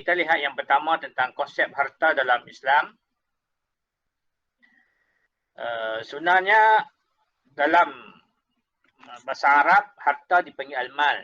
kita lihat yang pertama tentang konsep harta dalam Islam. Sebenarnya dalam bahasa Arab, harta dipanggil al-mal.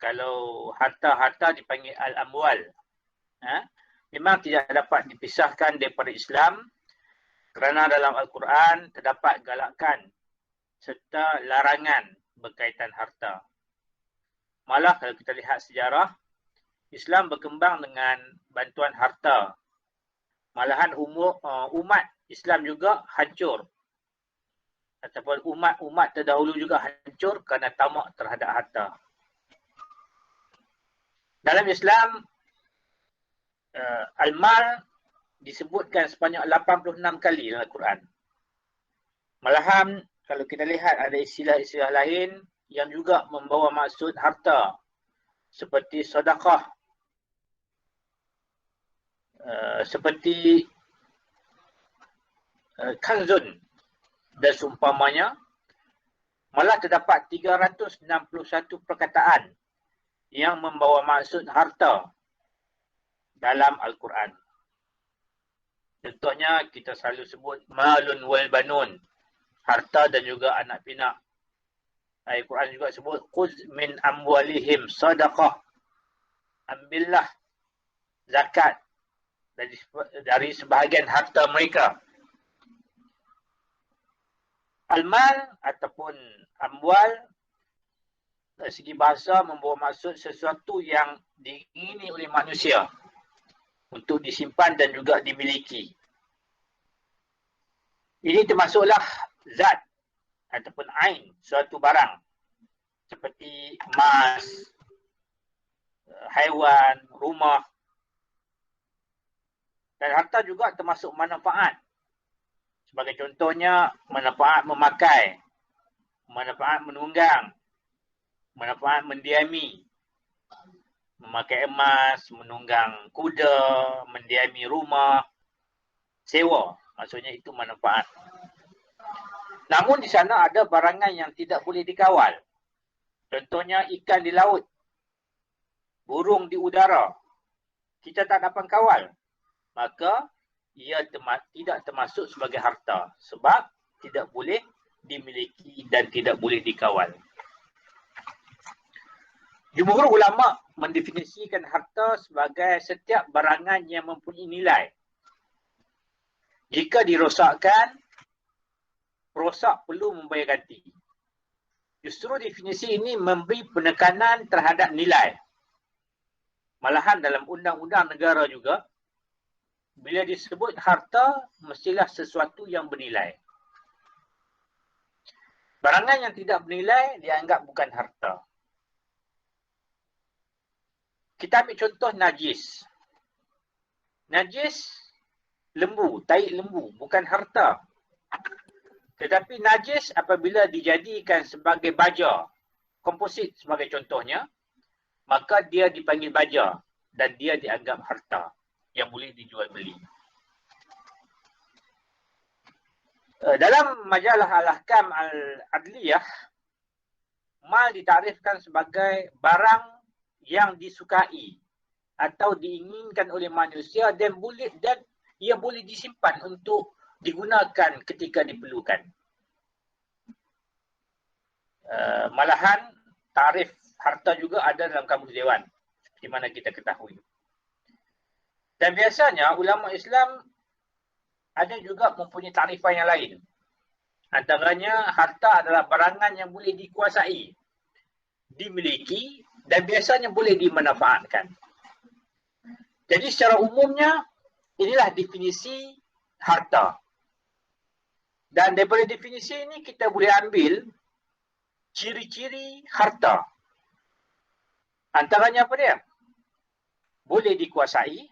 Kalau harta-harta dipanggil al-amwal. Memang tidak dapat dipisahkan daripada Islam kerana dalam Al-Quran terdapat galakan serta larangan berkaitan harta. Malah kalau kita lihat sejarah, Islam berkembang dengan bantuan harta. Malahan umat Islam juga hancur. Ataupun umat terdahulu juga hancur kerana tamak terhadap harta. Dalam Islam, al-mal disebutkan sebanyak 86 kali dalam Al-Quran. Malahan kalau kita lihat ada istilah-istilah lain yang juga membawa maksud harta. Seperti sedekah, seperti kanzun dan seumpamanya. Malah terdapat 361 perkataan yang membawa maksud harta dalam Al-Quran. Contohnya kita selalu sebut malun wal banun, harta dan juga anak pinak. Al-Quran juga sebut khudz min amwalihim sadaqah, ambillah zakat dari sebahagian harta mereka. Al-mal ataupun amwal dari segi bahasa membawa maksud sesuatu yang diingini oleh manusia untuk disimpan dan juga dimiliki. Ini termasuklah zat ataupun ain, suatu barang seperti emas, haiwan, rumah. Dan harta juga termasuk manfaat. Sebagai contohnya, manfaat memakai, manfaat menunggang, manfaat mendiami. Memakai emas, menunggang kuda, mendiami rumah, sewa. Maksudnya itu manfaat. Namun di sana ada barangan yang tidak boleh dikawal. Contohnya ikan di laut, burung di udara. Kita tak dapat kawal. Maka ia tidak termasuk sebagai harta. Sebab tidak boleh dimiliki dan tidak boleh dikawal. Jumhur ulama mendefinisikan harta sebagai setiap barangan yang mempunyai nilai. Jika dirosakkan, perosak perlu membayar ganti. Justru definisi ini memberi penekanan terhadap nilai. Malahan dalam undang-undang negara juga, bila disebut harta, mestilah sesuatu yang bernilai. Barangan yang tidak bernilai dianggap bukan harta. Kita ambil contoh najis. Najis lembu, tahi lembu, bukan harta. Tetapi najis apabila dijadikan sebagai baja, komposit sebagai contohnya, maka dia dipanggil baja dan dia dianggap harta yang boleh dijual beli. Dalam majalah Al-Ahkam Al-Adliyah, mal ditarifkan sebagai barang yang disukai atau diinginkan oleh manusia dan ia boleh disimpan untuk digunakan ketika diperlukan. Malahan tarif harta juga ada dalam Kamus Dewan, seperti mana kita ketahui. Dan biasanya ulama Islam ada juga mempunyai tarifan yang lain. Antaranya harta adalah barangan yang boleh dikuasai, dimiliki dan biasanya boleh dimanfaatkan. Jadi secara umumnya inilah definisi harta. Dan daripada definisi ini kita boleh ambil ciri-ciri harta. Antaranya apa dia? Boleh dikuasai,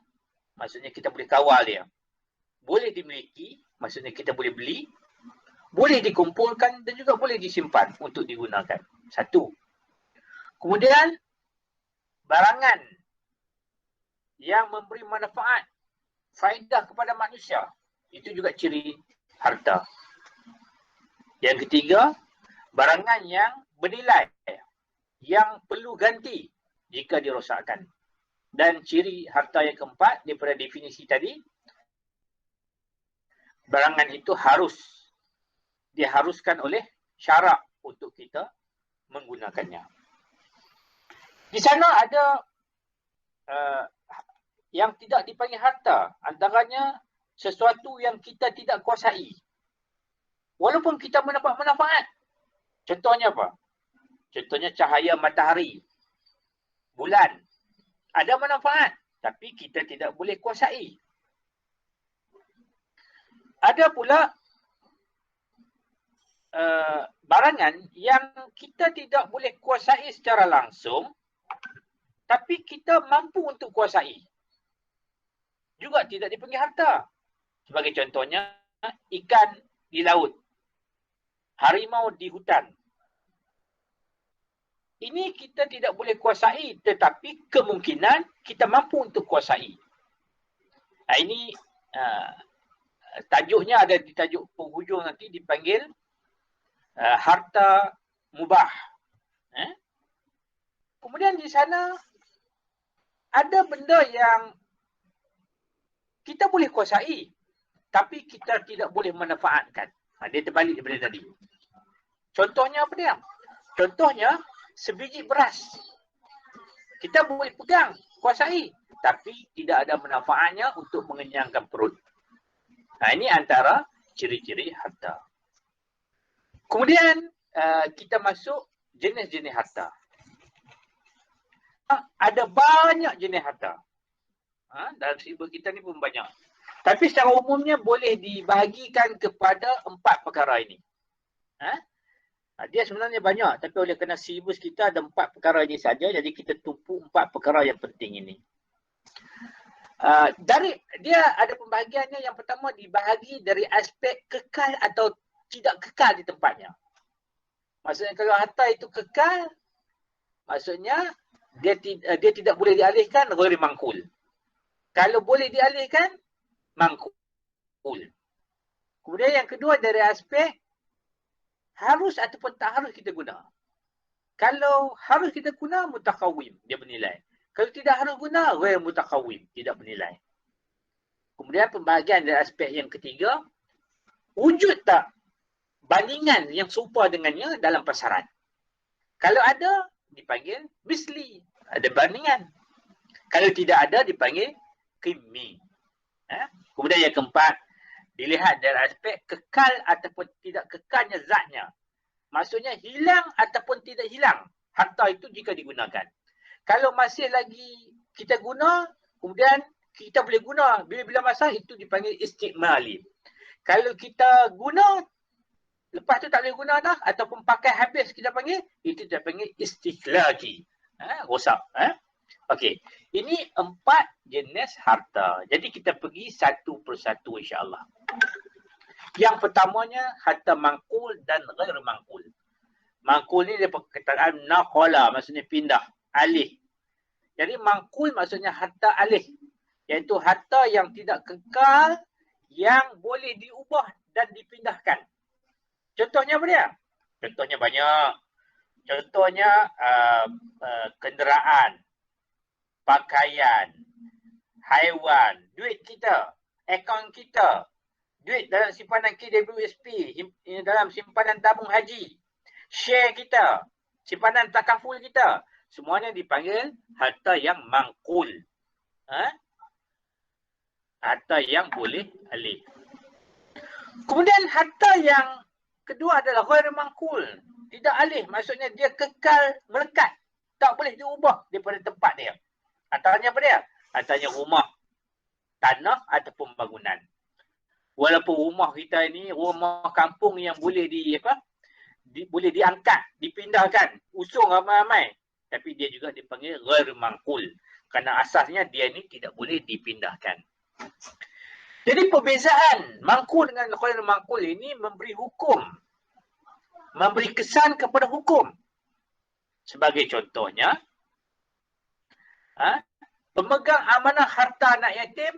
maksudnya kita boleh kawal dia. Boleh dimiliki, maksudnya kita boleh beli. Boleh dikumpulkan dan juga boleh disimpan untuk digunakan. Satu. Kemudian, barangan yang memberi manfaat, faedah kepada manusia. Itu juga ciri harta. Yang ketiga, barangan yang bernilai, yang perlu ganti jika dirosakkan. Dan ciri harta yang keempat daripada definisi tadi, barangan itu diharuskan oleh syarak untuk kita menggunakannya. Di sana ada yang tidak dipanggil harta. Antaranya sesuatu yang kita tidak kuasai. Walaupun kita mendapat manfaat. Contohnya apa? Contohnya cahaya matahari, bulan. Ada manfaat, tapi kita tidak boleh kuasai. Ada pula barangan yang kita tidak boleh kuasai secara langsung, tapi kita mampu untuk kuasai. Juga tidak dipanggil harta. Sebagai contohnya, ikan di laut, harimau di hutan. Ini kita tidak boleh kuasai, tetapi kemungkinan kita mampu untuk kuasai. Nah, ini tajuknya ada di tajuk penghujung nanti dipanggil harta mubah. Kemudian di sana ada benda yang kita boleh kuasai, tapi kita tidak boleh manfaatkan. Dia terbalik daripada tadi. Contohnya apa dia? Contohnya sebiji beras. Kita boleh pegang, kuasai, tapi tidak ada manfaatnya untuk mengenyangkan perut. Nah, ini antara ciri-ciri harta. Kemudian kita masuk jenis-jenis harta. Ada banyak jenis harta. Dalam silibus kita ni pun banyak. Tapi secara umumnya boleh dibahagikan kepada 4 perkara ini. Dia sebenarnya banyak, tapi oleh kerana silibus kita ada 4 perkara ini saja, jadi kita tumpu 4 perkara yang penting ini. Dia ada pembahagiannya. Yang pertama dibahagi dari aspek kekal atau tidak kekal di tempatnya. Maksudnya kalau harta itu kekal, maksudnya dia tidak boleh dialihkan, ghairi mangkul. Kalau boleh dialihkan, mangkul. Kemudian yang kedua dari aspek harus ataupun tak harus kita guna. Kalau harus kita guna, mutakawim, dia bernilai. Kalau tidak harus guna, ghairi mutakawim, tidak bernilai. Kemudian pembahagian dari aspek yang ketiga, wujud tak bandingan yang serupa dengannya dalam pasaran. Kalau ada, dipanggil misli, ada bandingan. Kalau tidak ada, dipanggil qimmi. Kemudian yang keempat, dilihat dari aspek kekal ataupun tidak kekalnya zatnya. Maksudnya hilang ataupun tidak hilang harta itu jika digunakan. Kalau masih lagi kita guna, kemudian kita boleh guna bila-bila masa, itu dipanggil istikmali. Kalau kita guna, lepas tu tak boleh guna dah, ataupun pakai habis kita panggil, itu kita panggil istikhlaki. Rosak. Okey, ini 4 jenis harta. Jadi kita pergi satu persatu insya-Allah. Yang pertamanya harta mangkul dan ghair mangkul. Mangkul ni dia perkataan naqala, maksudnya pindah, alih. Jadi mangkul maksudnya harta alih, iaitu harta yang tidak kekal, yang boleh diubah dan dipindahkan. Contohnya apa dia? Contohnya banyak. Contohnya kenderaan, pakaian, haiwan, duit kita, akaun kita, duit dalam simpanan KWSP, dalam simpanan tabung haji, share kita, simpanan takaful kita, semuanya dipanggil harta yang mangkul. Harta yang boleh alih. Kemudian harta yang kedua adalah ghair mangkul, tidak alih, maksudnya dia kekal melekat, tak boleh diubah daripada tempat dia. Antaranya apa dia? Antaranya rumah, tanah ataupun bangunan. Walaupun rumah kita ini rumah kampung yang boleh boleh diangkat, dipindahkan, usung ramai-ramai, tapi dia juga dipanggil ghair mangkul, kerana asasnya dia ini tidak boleh dipindahkan. Jadi perbezaan mangkul dengan ghair mangkul ini memberi hukum, memberi kesan kepada hukum. Sebagai contohnya, pemegang amanah harta anak yatim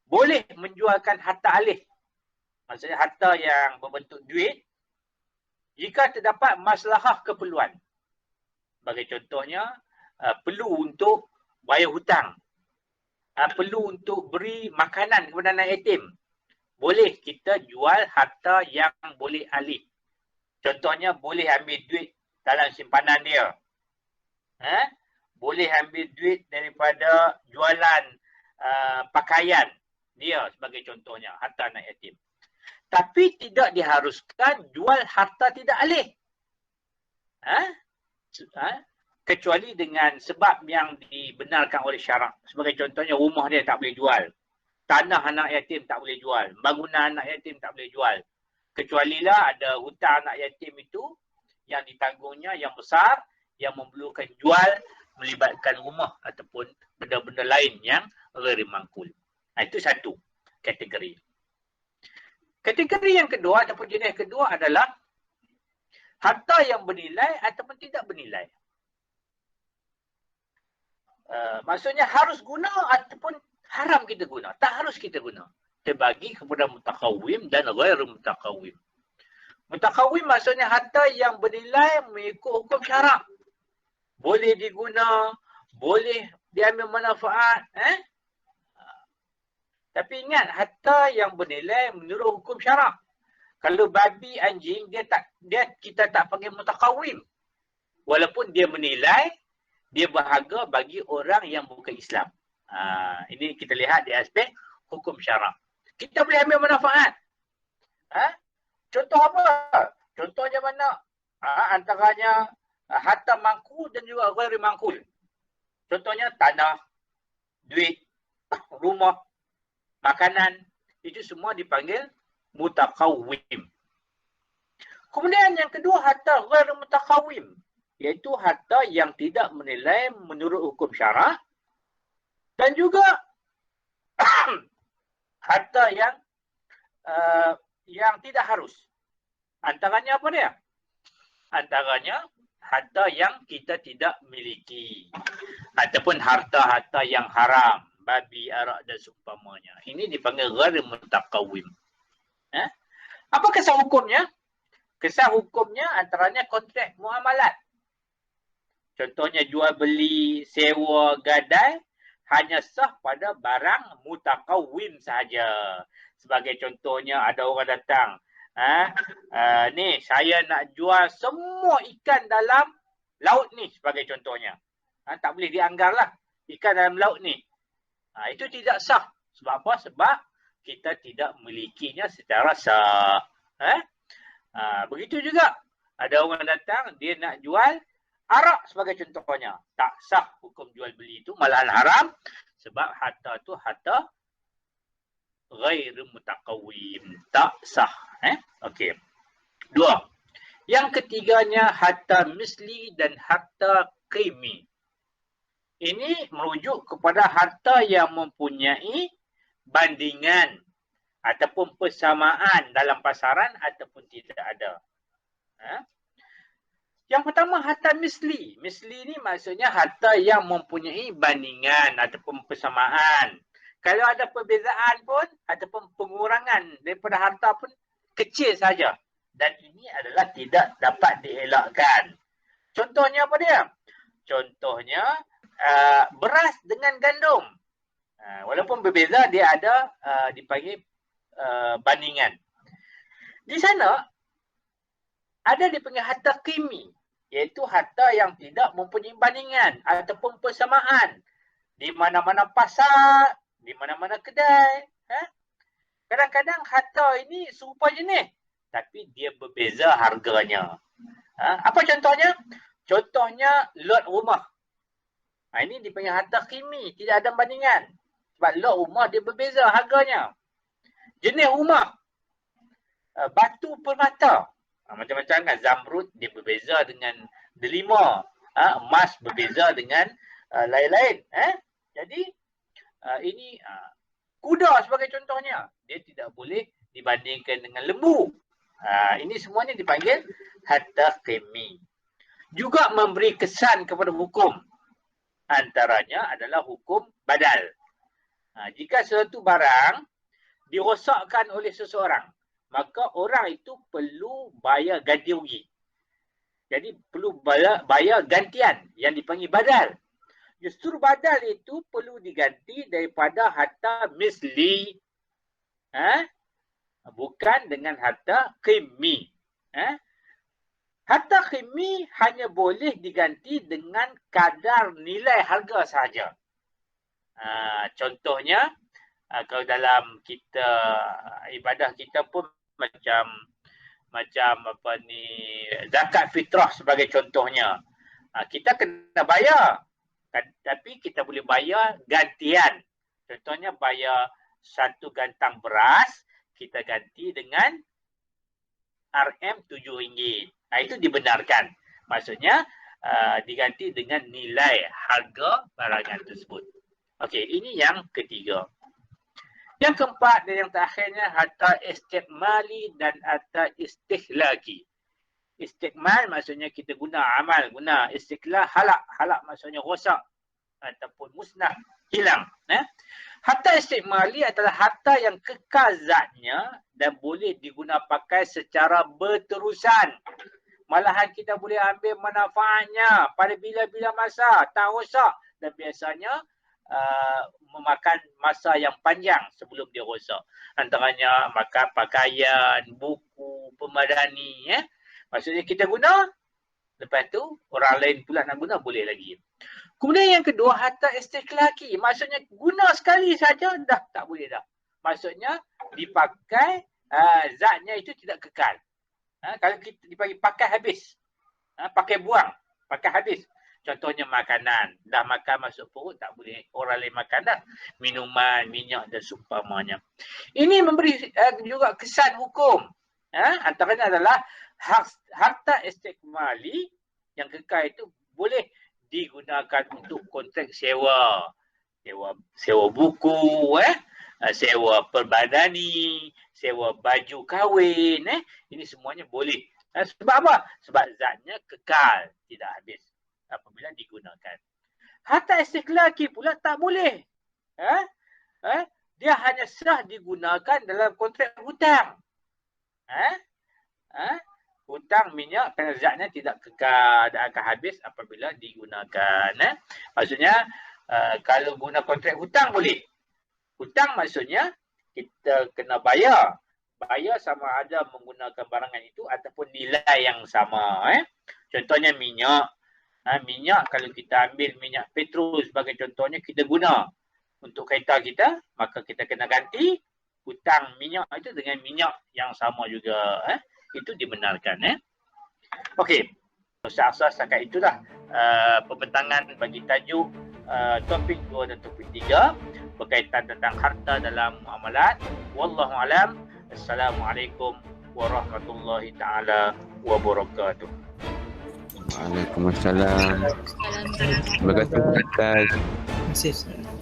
boleh menjualkan harta alih, maksudnya harta yang berbentuk duit, jika terdapat maslahah keperluan. Sebagai contohnya, perlu untuk bayar hutang, perlu untuk beri makanan kepada anak yatim, boleh kita jual harta yang boleh alih. Contohnya boleh ambil duit dalam simpanan dia. Boleh ambil duit daripada jualan pakaian dia sebagai contohnya, harta anak yatim. Tapi tidak diharuskan jual harta tidak alih. Kecuali dengan sebab yang dibenarkan oleh syarak. Sebagai contohnya, rumah dia tak boleh jual. Tanah anak yatim tak boleh jual. Bangunan anak yatim tak boleh jual. Kecualilah ada hutang anak yatim itu yang ditanggungnya yang besar, yang memerlukan jual, melibatkan rumah ataupun benda-benda lain yang ghairi mangkul. Itu satu kategori. Kategori yang kedua ataupun jenis kedua adalah harta yang bernilai ataupun tidak bernilai. Maksudnya harus guna ataupun haram kita guna. Tak harus kita guna. Terbagi kepada mutakawim dan ghairu mutakawim. Mutakawim maksudnya harta yang bernilai mengikut hukum syarak. Boleh diguna, boleh diambil manfaat. Tapi ingat, harta yang bernilai menurut hukum syarak. Kalau babi, anjing, kita tak panggil mutakawim. Walaupun dia menilai, dia berharga bagi orang yang bukan Islam. Ini kita lihat di aspek hukum syarak. Kita boleh ambil manfaat. Contoh apa? Contohnya mana? Antaranya harta mangkul dan juga ghairi mangkul. Contohnya tanah, duit, rumah, makanan. Itu semua dipanggil mutakawim. Kemudian yang kedua, harta ghairi mutakawim. Iaitu harta yang tidak menilai menurut hukum syarak. Dan juga harta yang tidak harus. Antaranya apa dia? Antaranya harta yang kita tidak miliki. Ataupun harta-harta yang haram. Babi, arak dan seumpamanya. Ini dipanggil ghairi mutakawim. Apa kesan hukumnya? Kesan hukumnya antaranya kontrak muamalat. Contohnya jual beli, sewa, gadai hanya sah pada barang mutakawim sahaja. Sebagai contohnya ada orang datang, ni saya nak jual semua ikan dalam laut ni sebagai contohnya. Tak boleh dianggarlah ikan dalam laut ni. Itu tidak sah. Sebab apa? Sebab kita tidak memilikinya secara sah. Begitu juga ada orang datang, dia nak jual arak sebagai contohnya. Tak sah hukum jual beli itu, malahan haram. Sebab harta itu harta ghairi mutakawim. Tak sah. Okey. Dua. Yang ketiganya harta misli dan harta qimi. Ini merujuk kepada harta yang mempunyai bandingan ataupun persamaan dalam pasaran ataupun tidak ada. Yang pertama, harta misli. Misli ni maksudnya harta yang mempunyai bandingan ataupun persamaan. Kalau ada perbezaan pun ataupun pengurangan daripada harta pun kecil saja. Dan ini adalah tidak dapat dielakkan. Contohnya apa dia? Contohnya beras dengan gandum. Walaupun berbeza, dia ada dipanggil bandingan. Di sana ada dipanggil harta qimi, iaitu harta yang tidak mempunyai bandingan ataupun persamaan. Di mana-mana pasar, di mana-mana kedai. Kadang-kadang harta ini serupa jenis, tapi dia berbeza harganya. Apa contohnya? Contohnya lot rumah. Ini dipanggil harta qimi, tidak ada bandingan. Sebab lot rumah dia berbeza harganya. Jenis rumah, batu permata. Macam-macam kan, zamrud dia berbeza dengan delima, emas berbeza dengan lain-lain. Jadi ini kuda sebagai contohnya, dia tidak boleh dibandingkan dengan lembu. Ini semuanya dipanggil harta qimi. Juga memberi kesan kepada hukum. Antaranya adalah hukum badal. Jika sesuatu barang dirosakkan oleh seseorang, maka orang itu perlu bayar ganti rugi. Jadi perlu bayar gantian yang dipanggil badal. Justru badal itu perlu diganti daripada harta misli. Bukan dengan harta qimmi. Harta qimmi hanya boleh diganti dengan kadar nilai harga sahaja. Contohnya, kalau dalam kita ibadah kita pun macam apa ni, zakat fitrah sebagai contohnya. Kita kena bayar. Tapi kita boleh bayar gantian. Contohnya bayar 1 gantang beras, kita ganti dengan RM7. Itu dibenarkan. Maksudnya diganti dengan nilai harga barangan tersebut. Okey, ini yang ketiga. Yang keempat dan yang terakhirnya harta istikmali dan harta istihlaki. Istikmal maksudnya kita guna amal, guna istiqlal halak maksudnya rosak ataupun musnah, hilang. Harta istikmali adalah harta yang kekal zatnya dan boleh digunakan pakai secara berterusan. Malahan kita boleh ambil manfaatnya pada bila-bila masa, tak rosak, dan biasanya memakan masa yang panjang sebelum dia rosak. Antaranya makan pakaian, buku, pemadani. Maksudnya kita guna, lepas tu orang lain pula nak guna, boleh lagi. Kemudian yang kedua, harta istiqlaki. Maksudnya guna sekali saja dah tak boleh dah. Maksudnya dipakai, zatnya itu tidak kekal. Kalau kita dibagi pakai habis, pakai buang, pakai habis. Contohnya makanan, dah makan masuk perut tak boleh orang lain makan dah. Minuman, minyak dan seumpamanya. Ini memberi juga kesan hukum. Antaranya adalah harta istikmali yang kekal itu boleh digunakan untuk kontrak sewa. Sewa buku, sewa perbadani, sewa baju kahwin. Ini semuanya boleh. Sebab apa? Sebab zatnya kekal, tidak habis apabila digunakan. Harta istiqlaki pula tak boleh. Dia hanya sah digunakan dalam kontrak hutang. Hutang minyak kerana zatnya tidak kekal dan akan habis apabila digunakan. Maksudnya kalau guna kontrak hutang boleh. Hutang maksudnya kita kena bayar. Bayar sama ada menggunakan barangan itu ataupun nilai yang sama. Contohnya minyak. Minyak kalau kita ambil minyak petrol sebagai contohnya, kita guna untuk kereta kita, maka kita kena ganti hutang minyak itu dengan minyak yang sama juga. Itu dibenarkan. Okey. Saya setakat itulah pembentangan bagi tajuk topik 2 dan topik 3 berkaitan tentang harta dalam muamalat. Wallahu alam. Assalamualaikum warahmatullahi taala wabarakatuh. Waalaikumsalam. Terima kasih Ustaz. Terima kasih.